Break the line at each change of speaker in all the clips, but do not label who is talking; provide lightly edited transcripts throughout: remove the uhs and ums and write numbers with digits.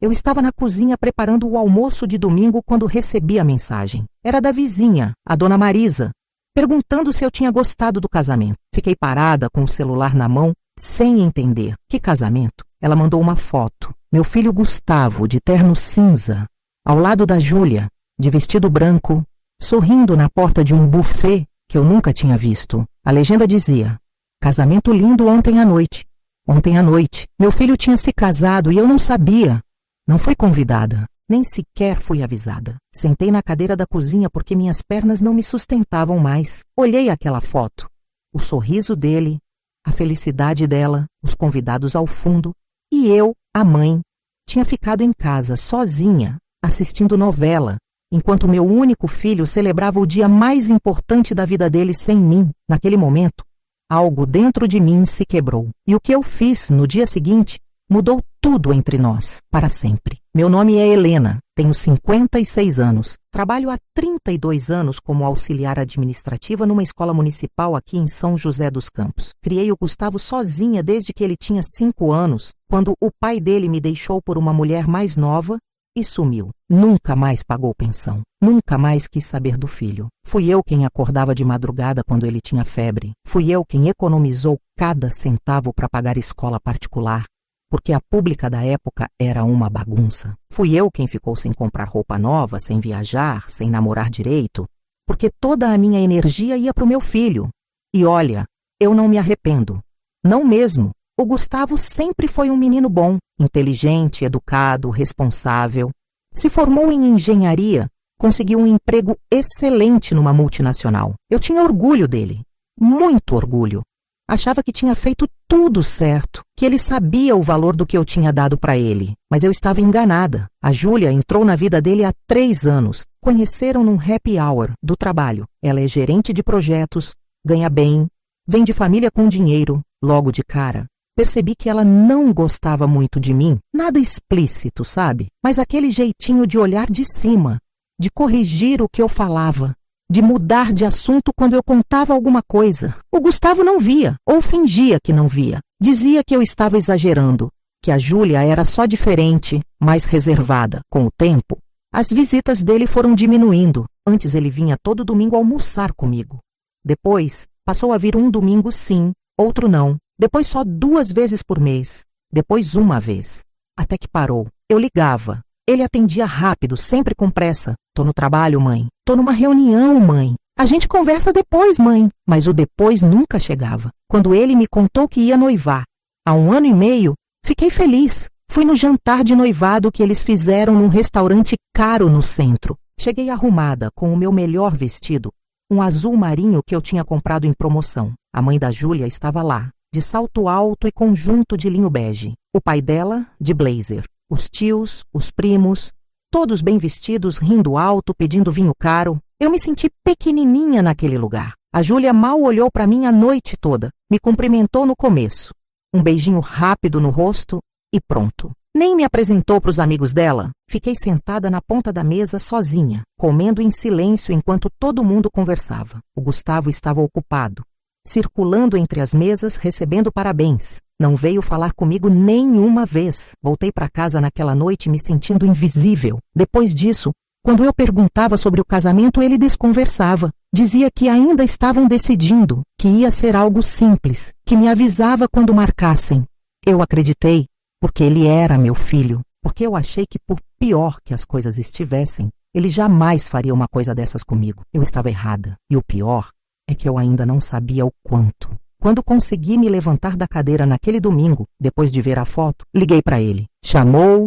Eu estava na cozinha preparando o almoço de domingo quando recebi a mensagem. Era da vizinha, a dona Marisa, perguntando se eu tinha gostado do casamento. Fiquei parada com o celular na mão, sem entender. Que casamento? Ela mandou uma foto. Meu filho Gustavo, de terno cinza, ao lado da Júlia, de vestido branco, sorrindo na porta de um buffet que eu nunca tinha visto. A legenda dizia: casamento lindo ontem à noite. Ontem à noite. Meu filho tinha se casado e eu não sabia. Não fui convidada. Nem sequer fui avisada. Sentei na cadeira da cozinha porque minhas pernas não me sustentavam mais. Olhei aquela foto. O sorriso dele, a felicidade dela, os convidados ao fundo. E eu, a mãe, tinha ficado em casa, sozinha, assistindo novela, enquanto meu único filho celebrava o dia mais importante da vida dele sem mim. Naquele momento, algo dentro de mim se quebrou. E o que eu fiz no dia seguinte mudou tudo entre nós, para sempre. Meu nome é Helena, tenho 56 anos. Trabalho há 32 anos como auxiliar administrativa numa escola municipal aqui em São José dos Campos. Criei o Gustavo sozinha desde que ele tinha 5 anos, quando o pai dele me deixou por uma mulher mais nova e sumiu. Nunca mais pagou pensão. Nunca mais quis saber do filho. Fui eu quem acordava de madrugada quando ele tinha febre. Fui eu quem economizou cada centavo para pagar escola particular, porque a pública da época era uma bagunça. Fui eu quem ficou sem comprar roupa nova, sem viajar, sem namorar direito, porque toda a minha energia ia para o meu filho. E olha, eu não me arrependo. Não mesmo. O Gustavo sempre foi um menino bom, inteligente, educado, responsável. Se formou em engenharia, conseguiu um emprego excelente numa multinacional. Eu tinha orgulho dele, muito orgulho. Achava que tinha feito tudo certo, que ele sabia o valor do que eu tinha dado para ele. Mas eu estava enganada. A Júlia entrou na vida dele há 3 anos. Conheceram num happy hour do trabalho. Ela é gerente de projetos, ganha bem, vem de família com dinheiro. Logo de cara, percebi que ela não gostava muito de mim. Nada explícito, sabe? Mas aquele jeitinho de olhar de cima, de corrigir o que eu falava, de mudar de assunto quando eu contava alguma coisa. O Gustavo não via, ou fingia que não via. Dizia que eu estava exagerando, que a Júlia era só diferente, mais reservada. Com o tempo, as visitas dele foram diminuindo. Antes ele vinha todo domingo almoçar comigo. Depois, passou a vir um domingo sim, outro não. Depois só 2 vezes por mês. Depois 1 vez. Até que parou. Eu ligava. Ele atendia rápido, sempre com pressa. Tô no trabalho, mãe. Tô numa reunião, mãe. A gente conversa depois, mãe. Mas o depois nunca chegava. Quando ele me contou que ia noivar, há 1 ano e meio, fiquei feliz. Fui no jantar de noivado que eles fizeram num restaurante caro no centro. Cheguei arrumada, com o meu melhor vestido, um azul marinho que eu tinha comprado em promoção. A mãe da Júlia estava lá, de salto alto e conjunto de linho bege. O pai dela, de blazer. Os tios, os primos, todos bem vestidos, rindo alto, pedindo vinho caro. Eu me senti pequenininha naquele lugar. A Júlia mal olhou para mim a noite toda. Me cumprimentou no começo. Um beijinho rápido no rosto e pronto. Nem me apresentou para os amigos dela. Fiquei sentada na ponta da mesa sozinha, comendo em silêncio enquanto todo mundo conversava. O Gustavo estava ocupado, circulando entre as mesas, recebendo parabéns. Não veio falar comigo nenhuma vez. Voltei para casa naquela noite me sentindo invisível. Depois disso, quando eu perguntava sobre o casamento, ele desconversava. Dizia que ainda estavam decidindo, que ia ser algo simples, que me avisava quando marcassem. Eu acreditei, porque ele era meu filho, porque eu achei que por pior que as coisas estivessem, ele jamais faria uma coisa dessas comigo. Eu estava errada. E o pior é que eu ainda não sabia o quanto. Quando consegui me levantar da cadeira naquele domingo, depois de ver a foto, liguei para ele. Chamou,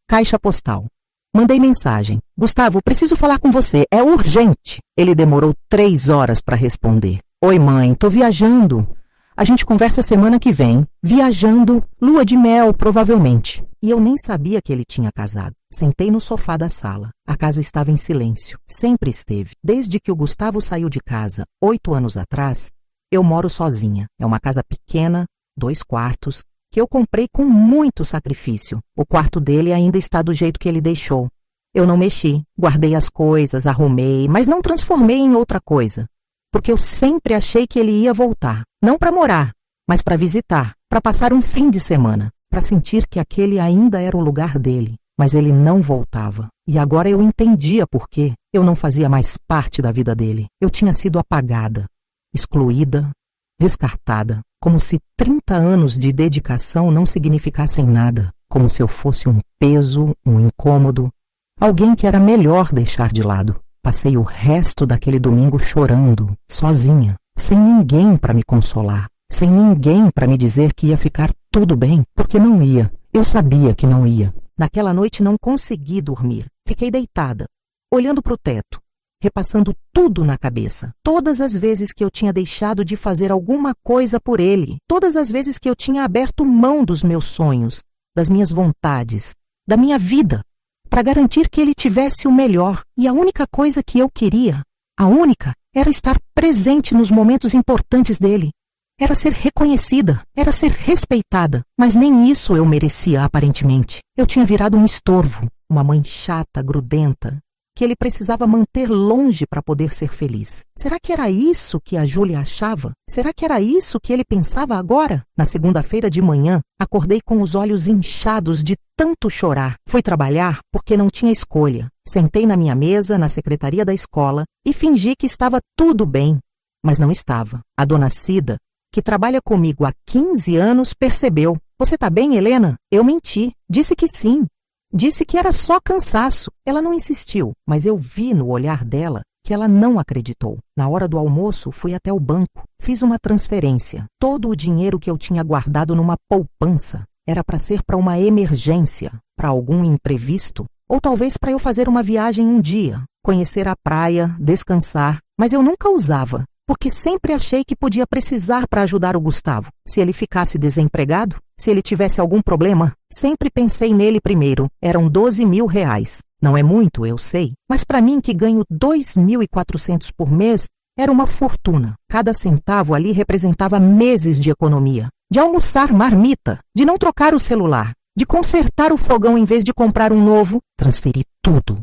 caixa postal. Mandei mensagem. Gustavo, preciso falar com você, é urgente. Ele demorou 3 horas para responder. Oi, mãe, tô viajando. A gente conversa semana que vem. Viajando, lua de mel, provavelmente. E eu nem sabia que ele tinha casado. Sentei no sofá da sala. A casa estava em silêncio. Sempre esteve. Desde que o Gustavo saiu de casa, 8 anos atrás, eu moro sozinha. É uma casa pequena, 2 quartos, que eu comprei com muito sacrifício. O quarto dele ainda está do jeito que ele deixou. Eu não mexi, guardei as coisas, arrumei, mas não transformei em outra coisa. Porque eu sempre achei que ele ia voltar. Não para morar, mas para visitar, para passar um fim de semana. para sentir que aquele ainda era o lugar dele. Mas ele não voltava. E agora eu entendia por quê. Eu não fazia mais parte da vida dele. Eu tinha sido apagada, excluída, descartada, como se 30 anos de dedicação não significassem nada, como se eu fosse um peso, um incômodo, alguém que era melhor deixar de lado. Passei o resto daquele domingo chorando, sozinha, sem ninguém para me consolar, sem ninguém para me dizer que ia ficar tudo bem, porque não ia. Eu sabia que não ia. Naquela noite não consegui dormir. Fiquei deitada, olhando para o teto, repassando tudo na cabeça. Todas as vezes que eu tinha deixado de fazer alguma coisa por ele, todas as vezes que eu tinha aberto mão dos meus sonhos, das minhas vontades, da minha vida, para garantir que ele tivesse o melhor. E a única coisa que eu queria, a única, era estar presente nos momentos importantes dele. Era ser reconhecida, era ser respeitada, mas nem isso eu merecia aparentemente. Eu tinha virado um estorvo, uma mãe chata, grudenta, que ele precisava manter longe para poder ser feliz. Será que era isso que a Júlia achava? Será que era isso que ele pensava agora? Na segunda-feira de manhã, acordei com os olhos inchados de tanto chorar. Fui trabalhar porque não tinha escolha. Sentei na minha mesa, na secretaria da escola, e fingi que estava tudo bem. Mas não estava. A dona Cida, que trabalha comigo há 15 anos, percebeu. Você tá bem, Helena? Eu menti. Disse que sim. Disse que era só cansaço. Ela não insistiu, mas eu vi no olhar dela que ela não acreditou. Na hora do almoço, fui até o banco. Fiz uma transferência. Todo o dinheiro que eu tinha guardado numa poupança era para ser para uma emergência, para algum imprevisto, ou talvez para eu fazer uma viagem um dia, conhecer a praia, descansar. Mas eu nunca usava, porque sempre achei que podia precisar para ajudar o Gustavo. Se ele ficasse desempregado, se ele tivesse algum problema, sempre pensei nele primeiro. Eram 12.000 reais. Não é muito, eu sei, mas para mim que ganho 2.400 por mês, era uma fortuna. Cada centavo ali representava meses de economia. De almoçar marmita, de não trocar o celular, de consertar o fogão em vez de comprar um novo. Transferi tudo.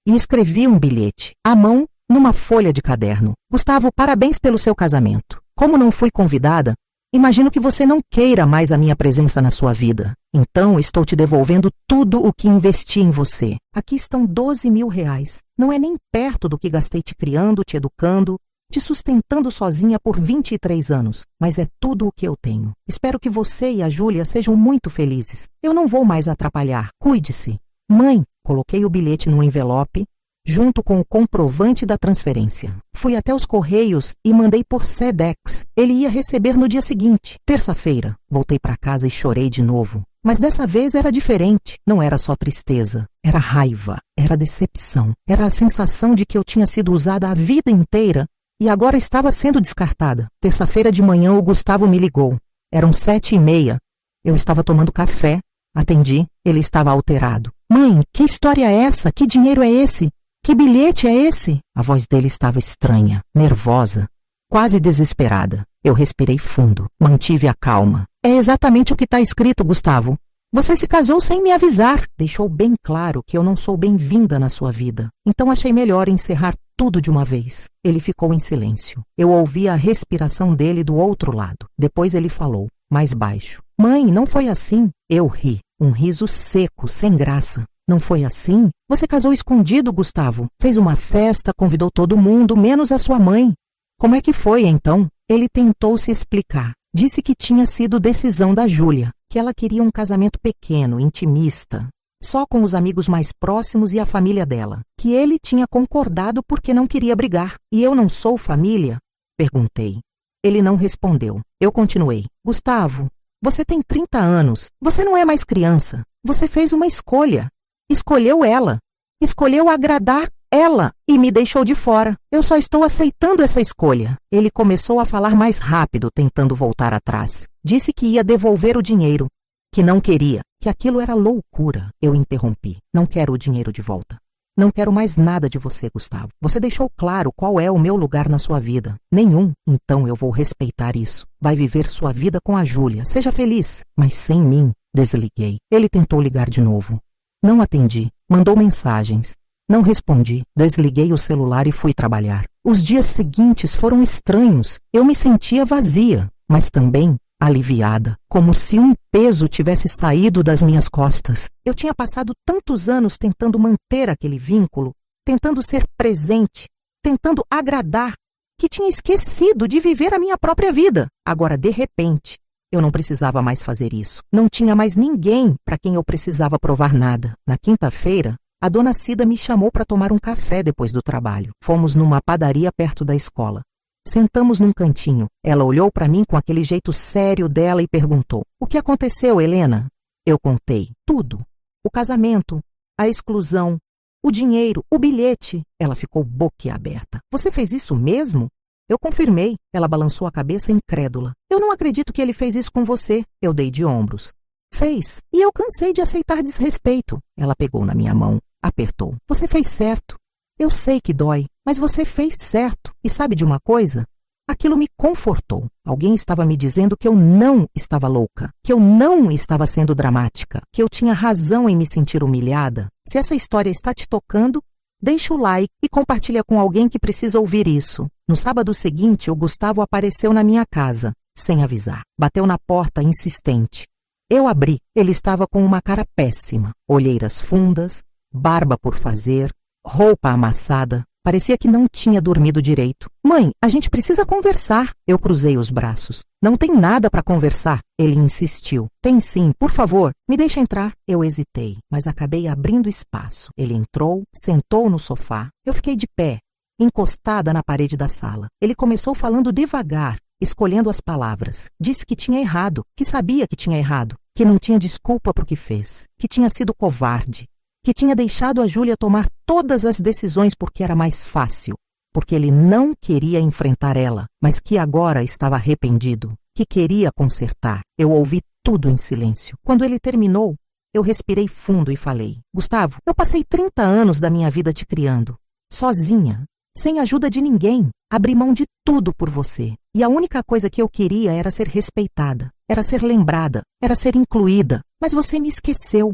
E escrevi um bilhete, à mão, numa folha de caderno. Gustavo, parabéns pelo seu casamento. Como não fui convidada, imagino que você não queira mais a minha presença na sua vida. Então, estou te devolvendo tudo o que investi em você. Aqui estão 12.000 reais. Não é nem perto do que gastei te criando, te educando, te sustentando sozinha por 23 anos. Mas é tudo o que eu tenho. Espero que você e a Júlia sejam muito felizes. Eu não vou mais atrapalhar. Cuide-se. Mãe, coloquei o bilhete num envelope, junto com o comprovante da transferência. Fui até os Correios e mandei por Sedex. Ele ia receber no dia seguinte, terça-feira. Voltei para casa e chorei de novo. Mas dessa vez era diferente. Não era só tristeza. Era raiva. Era decepção. Era a sensação de que eu tinha sido usada a vida inteira e agora estava sendo descartada. Terça-feira de manhã o Gustavo me ligou. Eram 7h30. Eu estava tomando café. Atendi. Ele estava alterado. Mãe, que história é essa? Que dinheiro é esse? Que bilhete é esse? A voz dele estava estranha, nervosa, quase desesperada. Eu respirei fundo, mantive a calma. É exatamente o que está escrito, Gustavo. Você se casou sem me avisar. Deixou bem claro que eu não sou bem-vinda na sua vida. Então achei melhor encerrar tudo de uma vez. Ele ficou em silêncio. Eu ouvi a respiração dele do outro lado. Depois ele falou, mais baixo. Mãe, não foi assim. Eu ri, um riso seco, sem graça. Não foi assim? Você casou escondido, Gustavo. Fez uma festa, convidou todo mundo, menos a sua mãe. Como é que foi, então? Ele tentou se explicar. Disse que tinha sido decisão da Júlia, que ela queria um casamento pequeno, intimista, só com os amigos mais próximos e a família dela. Que ele tinha concordado porque não queria brigar. E eu não sou família? Perguntei. Ele não respondeu. Eu continuei. Gustavo, você tem 30 anos. Você não é mais criança. Você fez uma escolha. Escolheu ela. Escolheu agradar ela e me deixou de fora. Eu só estou aceitando essa escolha. Ele começou a falar mais rápido, tentando voltar atrás. Disse que ia devolver o dinheiro, que não queria, que aquilo era loucura. Eu interrompi. Não quero o dinheiro de volta. Não quero mais nada de você, Gustavo. Você deixou claro qual é o meu lugar na sua vida. Nenhum. Então eu vou respeitar isso. Vai viver sua vida com a Júlia. Seja feliz. Mas sem mim. Desliguei. Ele tentou ligar de novo. Não atendi. Mandou mensagens. Não respondi. Desliguei o celular e fui trabalhar. Os dias seguintes foram estranhos. Eu me sentia vazia, mas também aliviada, como se um peso tivesse saído das minhas costas. Eu tinha passado tantos anos tentando manter aquele vínculo, tentando ser presente, tentando agradar, que tinha esquecido de viver a minha própria vida. Agora, de repente, eu não precisava mais fazer isso. Não tinha mais ninguém para quem eu precisava provar nada. Na quinta-feira, a dona Cida me chamou para tomar um café depois do trabalho. Fomos numa padaria perto da escola. Sentamos num cantinho. Ela olhou para mim com aquele jeito sério dela e perguntou: "O que aconteceu, Helena?" Eu contei tudo. O casamento, a exclusão, o dinheiro, o bilhete. Ela ficou boquiaberta. "Você fez isso mesmo?" Eu confirmei. Ela balançou a cabeça incrédula. "Eu não acredito que ele fez isso com você." Eu dei de ombros. "Fez. E eu cansei de aceitar desrespeito." Ela pegou na minha mão, apertou. "Você fez certo. Eu sei que dói, mas você fez certo. E sabe de uma coisa? Aquilo me confortou. Alguém estava me dizendo que eu não estava louca, que eu não estava sendo dramática, que eu tinha razão em me sentir humilhada. Se essa história está te tocando, deixa o like e compartilha com alguém que precisa ouvir isso." No sábado seguinte, o Gustavo apareceu na minha casa, sem avisar. Bateu na porta, insistente. Eu abri. Ele estava com uma cara péssima, olheiras fundas, barba por fazer, roupa amassada. Parecia que não tinha dormido direito. "Mãe, a gente precisa conversar." Eu cruzei os braços. "Não tem nada para conversar." Ele insistiu. "Tem sim, por favor, me deixa entrar." Eu hesitei, mas acabei abrindo espaço. Ele entrou, sentou no sofá. Eu fiquei de pé, encostada na parede da sala. Ele começou falando devagar, escolhendo as palavras. Disse que tinha errado, que sabia que tinha errado, que não tinha desculpa para o que fez, que tinha sido covarde, que tinha deixado a Júlia tomar todas as decisões porque era mais fácil, porque ele não queria enfrentar ela, mas que agora estava arrependido, que queria consertar. Eu ouvi tudo em silêncio. Quando ele terminou, eu respirei fundo e falei: "Gustavo, eu passei 30 anos da minha vida te criando, sozinha, sem ajuda de ninguém. Abri mão de tudo por você. E a única coisa que eu queria era ser respeitada, era ser lembrada, era ser incluída. Mas você me esqueceu,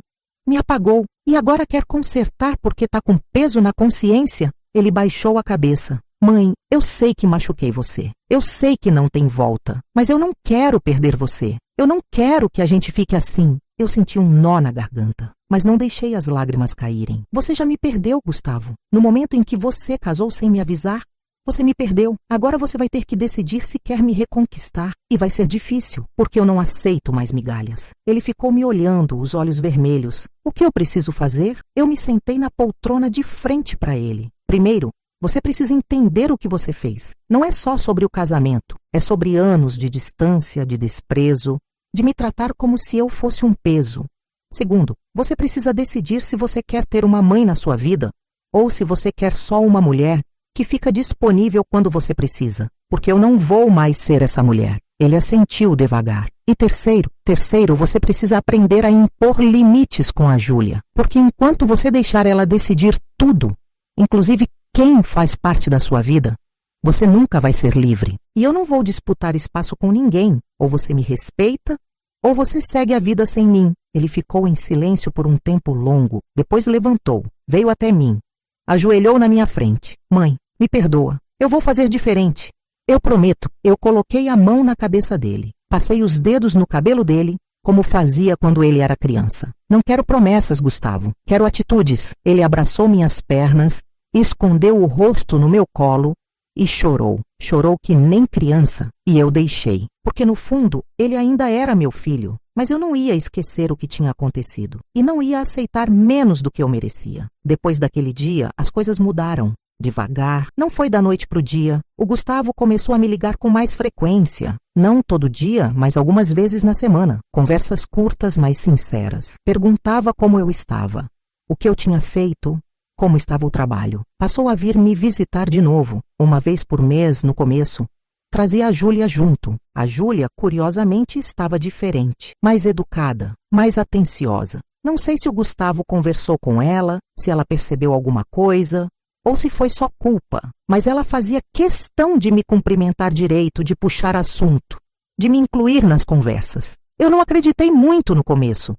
me apagou, e agora quer consertar porque está com peso na consciência?" Ele baixou a cabeça. "Mãe, eu sei que machuquei você. Eu sei que não tem volta. Mas eu não quero perder você. Eu não quero que a gente fique assim." Eu senti um nó na garganta, mas não deixei as lágrimas caírem. "Você já me perdeu, Gustavo. No momento em que você casou sem me avisar, você me perdeu. Agora você vai ter que decidir se quer me reconquistar. E vai ser difícil, porque eu não aceito mais migalhas." Ele ficou me olhando, os olhos vermelhos. "O que eu preciso fazer?" Eu me sentei na poltrona de frente para ele. "Primeiro, você precisa entender o que você fez. Não é só sobre o casamento. É sobre anos de distância, de desprezo, de me tratar como se eu fosse um peso. Segundo, você precisa decidir se você quer ter uma mãe na sua vida ou se você quer só uma mulher que fica disponível quando você precisa, porque eu não vou mais ser essa mulher." Ele assentiu devagar. "E terceiro, você precisa aprender a impor limites com a Júlia, porque enquanto você deixar ela decidir tudo, inclusive quem faz parte da sua vida, você nunca vai ser livre. E eu não vou disputar espaço com ninguém. Ou você me respeita, ou você segue a vida sem mim." Ele ficou em silêncio por um tempo longo. Depois levantou, veio até mim, ajoelhou na minha frente. "Mãe, me perdoa. Eu vou fazer diferente. Eu prometo." Eu coloquei a mão na cabeça dele. Passei os dedos no cabelo dele, como fazia quando ele era criança. "Não quero promessas, Gustavo. Quero atitudes." Ele abraçou minhas pernas, escondeu o rosto no meu colo e chorou. Chorou que nem criança. E eu deixei. Porque no fundo, ele ainda era meu filho. Mas eu não ia esquecer o que tinha acontecido. E não ia aceitar menos do que eu merecia. Depois daquele dia, as coisas mudaram. Devagar, não foi da noite para o dia. O Gustavo começou a me ligar com mais frequência. Não todo dia, mas algumas vezes na semana. Conversas curtas, mas sinceras. Perguntava como eu estava, o que eu tinha feito, como estava o trabalho. Passou a vir me visitar de novo, uma vez por mês no começo. Trazia a Júlia junto. A Júlia, curiosamente, estava diferente, mais educada, mais atenciosa. Não sei se o Gustavo conversou com ela, se ela percebeu alguma coisa, ou se foi só culpa, mas ela fazia questão de me cumprimentar direito, de puxar assunto, de me incluir nas conversas. Eu não acreditei muito no começo.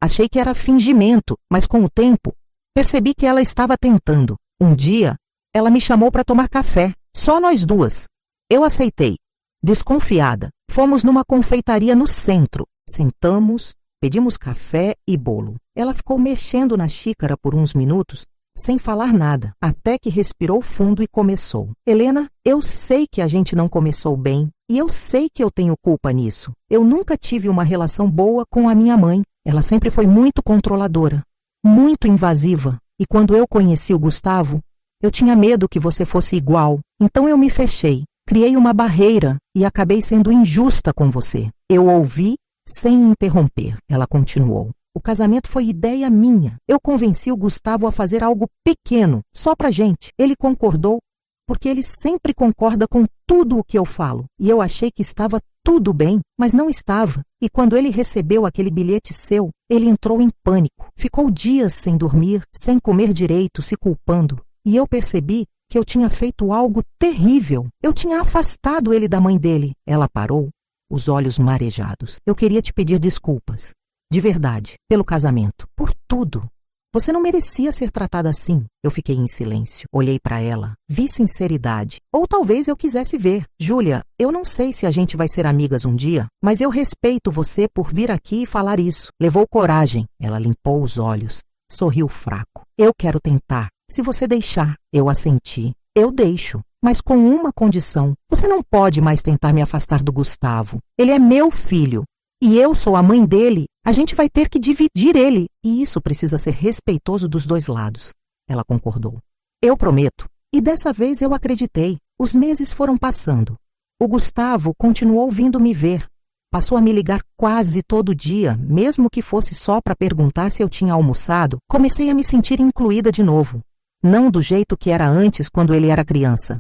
Achei que era fingimento, mas com o tempo, percebi que ela estava tentando. Um dia, ela me chamou para tomar café, só nós duas. Eu aceitei. Desconfiada, fomos numa confeitaria no centro. Sentamos, pedimos café e bolo. Ela ficou mexendo na xícara por uns minutos, sem falar nada, até que respirou fundo e começou. Helena, eu sei que a gente não começou bem e eu sei que eu tenho culpa nisso. Eu nunca tive uma relação boa com a minha mãe. Ela sempre foi muito controladora, muito invasiva. E quando eu conheci o Gustavo, eu tinha medo que você fosse igual. Então eu me fechei, criei uma barreira e acabei sendo injusta com você. Eu ouvi sem interromper. Ela continuou. O casamento foi ideia minha. Eu convenci o Gustavo a fazer algo pequeno, só pra gente. Ele concordou, porque ele sempre concorda com tudo o que eu falo. E eu achei que estava tudo bem, mas não estava. E quando ele recebeu aquele bilhete seu, ele entrou em pânico. Ficou dias sem dormir, sem comer direito, se culpando. E eu percebi que eu tinha feito algo terrível. Eu tinha afastado ele da mãe dele. Ela parou, os olhos marejados. Eu queria te pedir desculpas. De verdade, pelo casamento, por tudo. Você não merecia ser tratada assim. Eu fiquei em silêncio, olhei para ela, vi sinceridade. Ou talvez eu quisesse ver. Júlia, eu não sei se a gente vai ser amigas um dia, mas eu respeito você por vir aqui e falar isso. Levou coragem. Ela limpou os olhos, sorriu fraco. Eu quero tentar. Se você deixar, eu assenti. Eu deixo, mas com uma condição. Você não pode mais tentar me afastar do Gustavo. Ele é meu filho. E eu sou a mãe dele, a gente vai ter que dividir ele. E isso precisa ser respeitoso dos dois lados. Ela concordou. Eu prometo. E dessa vez eu acreditei. Os meses foram passando. O Gustavo continuou vindo me ver. Passou a me ligar quase todo dia, mesmo que fosse só para perguntar se eu tinha almoçado. Comecei a me sentir incluída de novo. Não do jeito que era antes, quando ele era criança,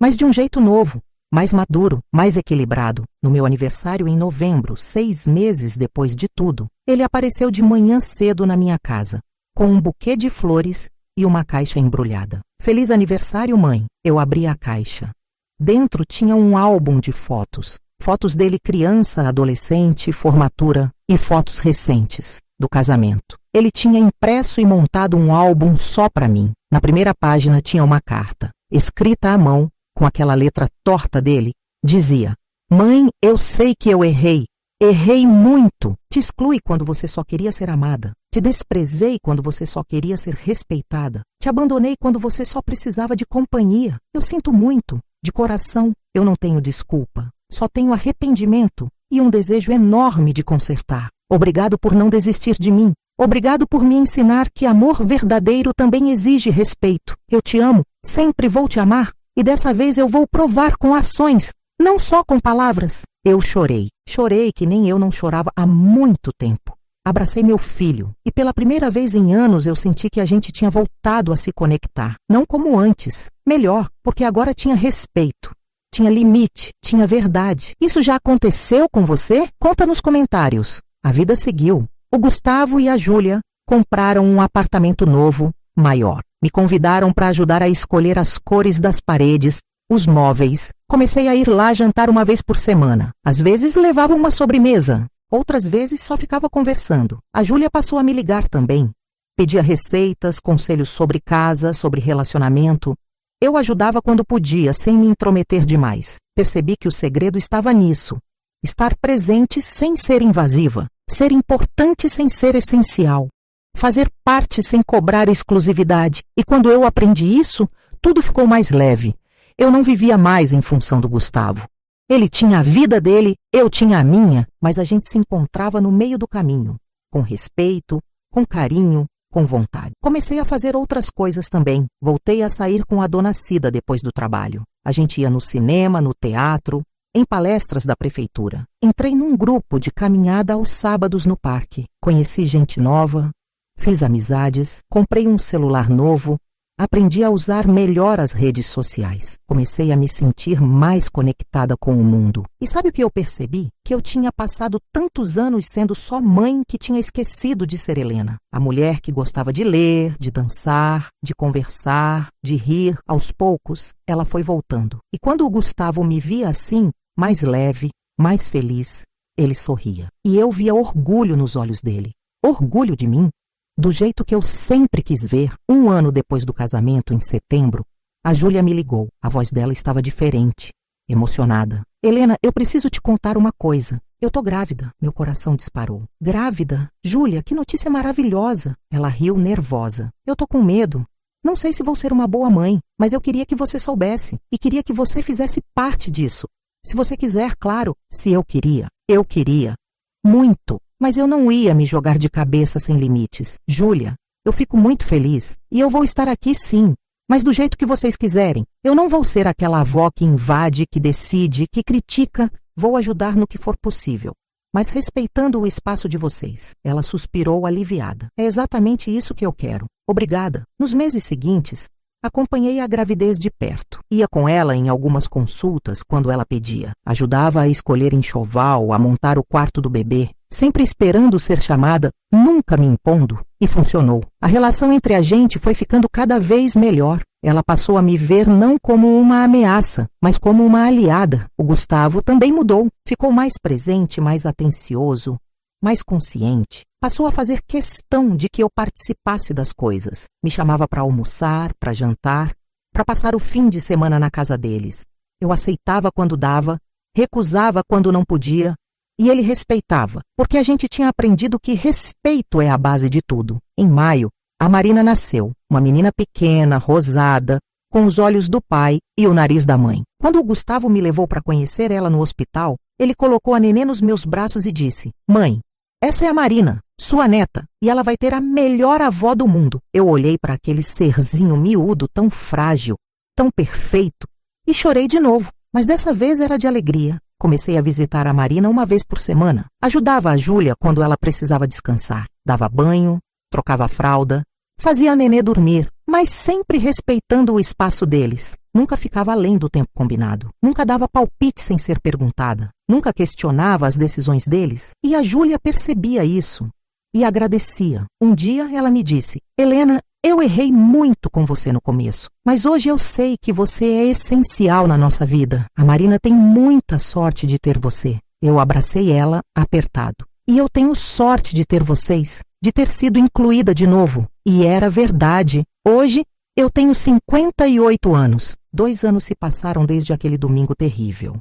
mas de um jeito novo. Mais maduro, mais equilibrado. No meu aniversário em novembro, 6 meses depois de tudo, ele apareceu de manhã cedo na minha casa, com um buquê de flores e uma caixa embrulhada. Feliz aniversário, mãe. Eu abri a caixa. Dentro tinha um álbum de fotos. Fotos dele criança, adolescente, formatura e fotos recentes, do casamento. Ele tinha impresso e montado um álbum só para mim. Na primeira página tinha uma carta, escrita à mão, com aquela letra torta dele, dizia: Mãe, eu sei que eu errei. Errei muito. Te excluí quando você só queria ser amada. Te desprezei quando você só queria ser respeitada. Te abandonei quando você só precisava de companhia. Eu sinto muito. De coração, eu não tenho desculpa. Só tenho arrependimento e um desejo enorme de consertar. Obrigado por não desistir de mim. Obrigado por me ensinar que amor verdadeiro também exige respeito. Eu te amo. Sempre vou te amar. E dessa vez eu vou provar com ações, não só com palavras. Eu chorei. Chorei que nem eu não chorava há muito tempo. Abracei meu filho. E pela primeira vez em anos eu senti que a gente tinha voltado a se conectar. Não como antes. Melhor, porque agora tinha respeito. Tinha limite. Tinha verdade. Isso já aconteceu com você? Conta nos comentários. A vida seguiu. O Gustavo e a Júlia compraram um apartamento novo, maior. Me convidaram para ajudar a escolher as cores das paredes, os móveis. Comecei a ir lá jantar uma vez por semana. Às vezes levava uma sobremesa, outras vezes só ficava conversando. A Júlia passou a me ligar também. Pedia receitas, conselhos sobre casa, sobre relacionamento. Eu ajudava quando podia, sem me intrometer demais. Percebi que o segredo estava nisso. Estar presente sem ser invasiva. Ser importante sem ser essencial. Fazer parte sem cobrar exclusividade. E quando eu aprendi isso, tudo ficou mais leve. Eu não vivia mais em função do Gustavo. Ele tinha a vida dele, eu tinha a minha, mas a gente se encontrava no meio do caminho. Com respeito, com carinho, com vontade. Comecei a fazer outras coisas também. Voltei a sair com a dona Cida depois do trabalho. A gente ia no cinema, no teatro, em palestras da prefeitura. Entrei num grupo de caminhada aos sábados no parque. Conheci gente nova. Fiz amizades, comprei um celular novo, aprendi a usar melhor as redes sociais. Comecei a me sentir mais conectada com o mundo. E sabe o que eu percebi? Que eu tinha passado tantos anos sendo só mãe que tinha esquecido de ser Helena. A mulher que gostava de ler, de dançar, de conversar, de rir. Aos poucos, ela foi voltando. E quando o Gustavo me via assim, mais leve, mais feliz, ele sorria. E eu via orgulho nos olhos dele. Orgulho de mim. Do jeito que eu sempre quis ver. 1 ano depois do casamento, em setembro, a Júlia me ligou. A voz dela estava diferente, emocionada. Helena, eu preciso te contar uma coisa. Eu tô grávida. Meu coração disparou. Grávida? Júlia, que notícia maravilhosa. Ela riu nervosa. Eu tô com medo. Não sei se vou ser uma boa mãe, mas eu queria que você soubesse e queria que você fizesse parte disso. Se você quiser, claro. Se eu queria. Eu queria. Muito. Mas eu não ia me jogar de cabeça sem limites. Júlia, eu fico muito feliz e eu vou estar aqui sim. Mas do jeito que vocês quiserem. Eu não vou ser aquela avó que invade, que decide, que critica. Vou ajudar no que for possível, mas respeitando o espaço de vocês. Ela suspirou aliviada. É exatamente isso que eu quero. Obrigada. Nos meses seguintes, acompanhei a gravidez de perto. Ia com ela em algumas consultas quando ela pedia. Ajudava a escolher enxoval, a montar o quarto do bebê. Sempre esperando ser chamada, nunca me impondo, e funcionou. A relação entre a gente foi ficando cada vez melhor. Ela passou a me ver não como uma ameaça, mas como uma aliada. O Gustavo também mudou. Ficou mais presente, mais atencioso, mais consciente. Passou a fazer questão de que eu participasse das coisas. Me chamava para almoçar, para jantar, para passar o fim de semana na casa deles. Eu aceitava quando dava, recusava quando não podia, e ele respeitava, porque a gente tinha aprendido que respeito é a base de tudo. Em maio, a Marina nasceu, uma menina pequena, rosada, com os olhos do pai e o nariz da mãe. Quando o Gustavo me levou para conhecer ela no hospital, ele colocou a nenê nos meus braços e disse: "Mãe, essa é a Marina, sua neta, e ela vai ter a melhor avó do mundo." Eu olhei para aquele serzinho miúdo, tão frágil, tão perfeito, e chorei de novo, mas dessa vez era de alegria. Comecei a visitar a Marina uma vez por semana. Ajudava a Júlia quando ela precisava descansar. Dava banho, trocava a fralda, fazia a nenê dormir, mas sempre respeitando o espaço deles. Nunca ficava além do tempo combinado. Nunca dava palpite sem ser perguntada. Nunca questionava as decisões deles. E a Júlia percebia isso e agradecia. Um dia ela me disse: "Helena, eu errei muito com você no começo, mas hoje eu sei que você é essencial na nossa vida. A Marina tem muita sorte de ter você." Eu abracei ela, apertado. "E eu tenho sorte de ter vocês, de ter sido incluída de novo." E era verdade. Hoje eu tenho 58 anos. 2 anos se passaram desde aquele domingo terrível.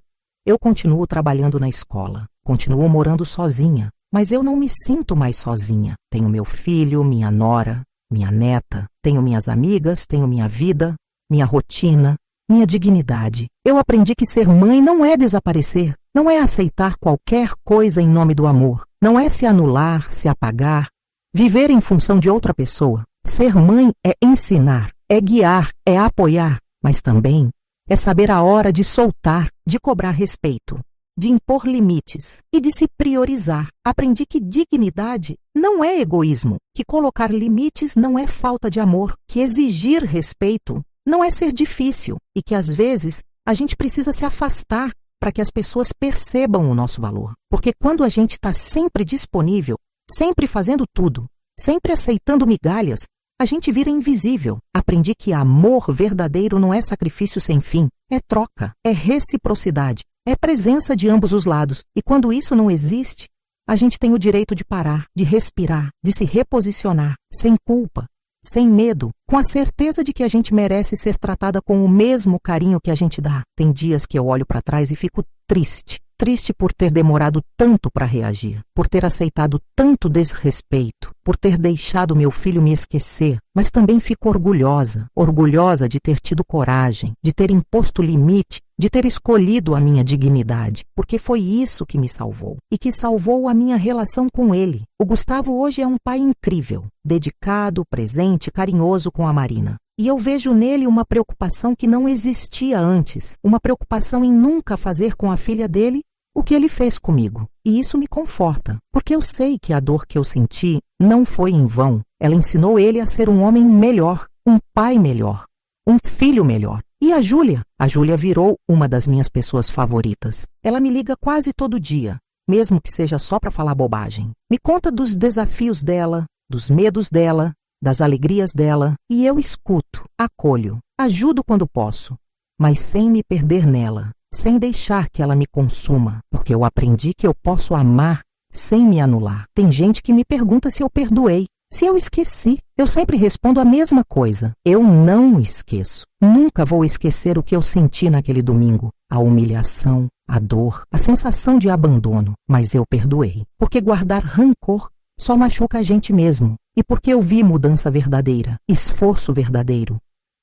Eu continuo trabalhando na escola, continuo morando sozinha, mas eu não me sinto mais sozinha. Tenho meu filho, minha nora, minha neta, tenho minhas amigas, tenho minha vida, minha rotina, minha dignidade. Eu aprendi que ser mãe não é desaparecer, não é aceitar qualquer coisa em nome do amor, não é se anular, se apagar, viver em função de outra pessoa. Ser mãe é ensinar, é guiar, é apoiar, mas também é saber a hora de soltar, de cobrar respeito, de impor limites e de se priorizar. Aprendi que dignidade não é egoísmo, que colocar limites não é falta de amor, que exigir respeito não é ser difícil e que às vezes a gente precisa se afastar para que as pessoas percebam o nosso valor. Porque quando a gente está sempre disponível, sempre fazendo tudo, sempre aceitando migalhas, a gente vira invisível. Aprendi que amor verdadeiro não é sacrifício sem fim, é troca, é reciprocidade, é presença de ambos os lados. E quando isso não existe, a gente tem o direito de parar, de respirar, de se reposicionar, sem culpa, sem medo, com a certeza de que a gente merece ser tratada com o mesmo carinho que a gente dá. Tem dias que eu olho para trás e fico triste. Triste por ter demorado tanto para reagir, por ter aceitado tanto desrespeito, por ter deixado meu filho me esquecer, mas também fico orgulhosa, orgulhosa de ter tido coragem, de ter imposto limite, de ter escolhido a minha dignidade, porque foi isso que me salvou e que salvou a minha relação com ele. O Gustavo hoje é um pai incrível, dedicado, presente, carinhoso com a Marina. E eu vejo nele uma preocupação que não existia antes, uma preocupação em nunca fazer com a filha dele o que ele fez comigo. E isso me conforta, porque eu sei que a dor que eu senti não foi em vão. Ela ensinou ele a ser um homem melhor, um pai melhor, um filho melhor. E a Júlia? A Júlia virou uma das minhas pessoas favoritas. Ela me liga quase todo dia, mesmo que seja só para falar bobagem. Me conta dos desafios dela, dos medos dela, das alegrias dela, e eu escuto, acolho, ajudo quando posso, mas sem me perder nela, sem deixar que ela me consuma, porque eu aprendi que eu posso amar sem me anular. Tem gente que me pergunta se eu perdoei, Se eu esqueci, eu sempre respondo a mesma coisa. Eu não esqueço. Nunca vou esquecer o que eu senti naquele domingo. A humilhação, a dor, a sensação de abandono. Mas eu perdoei. Porque guardar rancor só machuca a gente mesmo. E porque eu vi mudança verdadeira, esforço verdadeiro,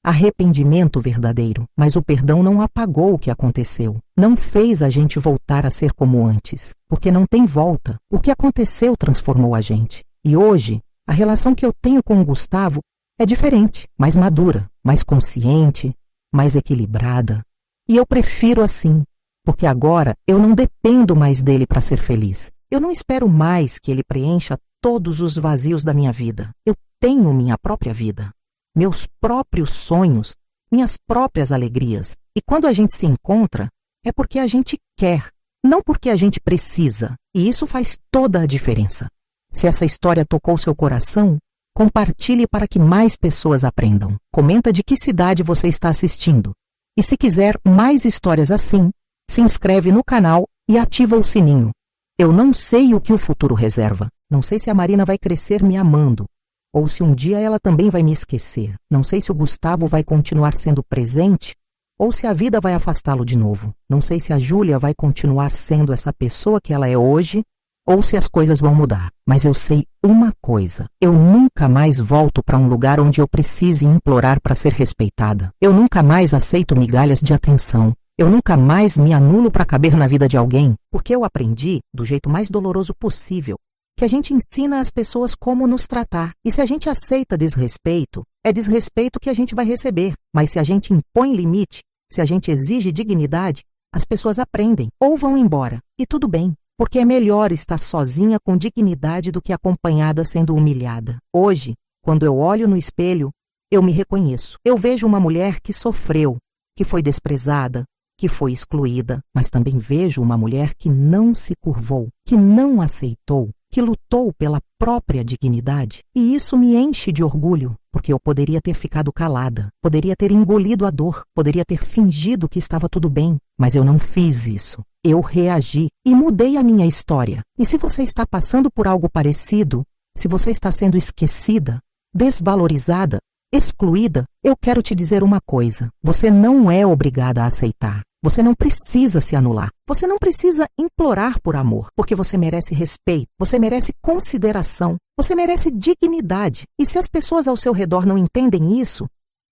arrependimento verdadeiro. Mas o perdão não apagou o que aconteceu. Não fez a gente voltar a ser como antes. Porque não tem volta. O que aconteceu transformou a gente. E hoje, a relação que eu tenho com o Gustavo é diferente, mais madura, mais consciente, mais equilibrada. E eu prefiro assim, porque agora eu não dependo mais dele para ser feliz. Eu não espero mais que ele preencha todos os vazios da minha vida. Eu tenho minha própria vida, meus próprios sonhos, minhas próprias alegrias. E quando a gente se encontra, é porque a gente quer, não porque a gente precisa. E isso faz toda a diferença. Se essa história tocou seu coração, compartilhe para que mais pessoas aprendam. Comenta de que cidade você está assistindo. E se quiser mais histórias assim, se inscreve no canal e ativa o sininho. Eu não sei o que o futuro reserva. Não sei se a Marina vai crescer me amando, ou se um dia ela também vai me esquecer. Não sei se o Gustavo vai continuar sendo presente, ou se a vida vai afastá-lo de novo. Não sei se a Júlia vai continuar sendo essa pessoa que ela é hoje, ou se as coisas vão mudar. Mas eu sei uma coisa. Eu nunca mais volto para um lugar onde eu precise implorar para ser respeitada. Eu nunca mais aceito migalhas de atenção. Eu nunca mais me anulo para caber na vida de alguém, porque eu aprendi, do jeito mais doloroso possível, que a gente ensina às pessoas como nos tratar. E se a gente aceita desrespeito, é desrespeito que a gente vai receber. Mas se a gente impõe limite, se a gente exige dignidade, as pessoas aprendem ou vão embora. E tudo bem. Porque é melhor estar sozinha com dignidade do que acompanhada sendo humilhada. Hoje, quando eu olho no espelho, eu me reconheço. Eu vejo uma mulher que sofreu, que foi desprezada, que foi excluída, mas também vejo uma mulher que não se curvou, que não aceitou, que lutou pela própria dignidade. E isso me enche de orgulho, porque eu poderia ter ficado calada, poderia ter engolido a dor, poderia ter fingido que estava tudo bem, mas eu não fiz isso. Eu reagi e mudei a minha história. E se você está passando por algo parecido, se você está sendo esquecida, desvalorizada, excluída, eu quero te dizer uma coisa. Você não é obrigada a aceitar. Você não precisa se anular. Você não precisa implorar por amor, porque você merece respeito, você merece consideração, você merece dignidade. E se as pessoas ao seu redor não entendem isso,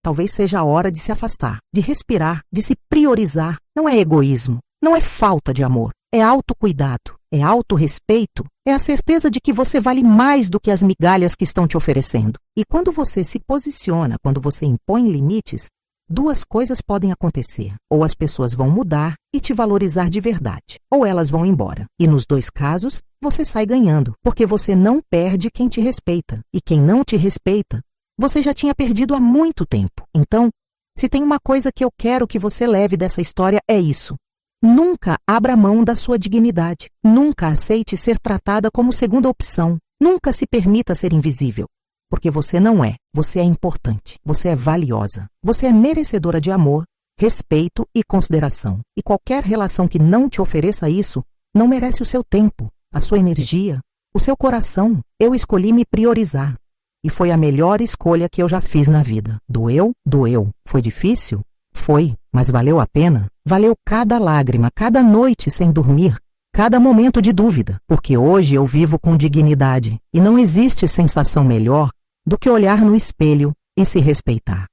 talvez seja a hora de se afastar, de respirar, de se priorizar. Não é egoísmo. Não é falta de amor, é autocuidado, é autorrespeito, é a certeza de que você vale mais do que as migalhas que estão te oferecendo. E quando você se posiciona, quando você impõe limites, duas coisas podem acontecer. Ou as pessoas vão mudar e te valorizar de verdade, ou elas vão embora. E nos dois casos, você sai ganhando, porque você não perde quem te respeita. E quem não te respeita, você já tinha perdido há muito tempo. Então, se tem uma coisa que eu quero que você leve dessa história, é isso. Nunca abra mão da sua dignidade. Nunca aceite ser tratada como segunda opção. Nunca se permita ser invisível. Porque você não é. Você é importante. Você é valiosa. Você é merecedora de amor, respeito e consideração. E qualquer relação que não te ofereça isso, não merece o seu tempo, a sua energia, o seu coração. Eu escolhi me priorizar. E foi a melhor escolha que eu já fiz na vida. Doeu? Doeu. Foi difícil? Foi, mas valeu a pena. Valeu cada lágrima, cada noite sem dormir, cada momento de dúvida, porque hoje eu vivo com dignidade e não existe sensação melhor do que olhar no espelho e se respeitar.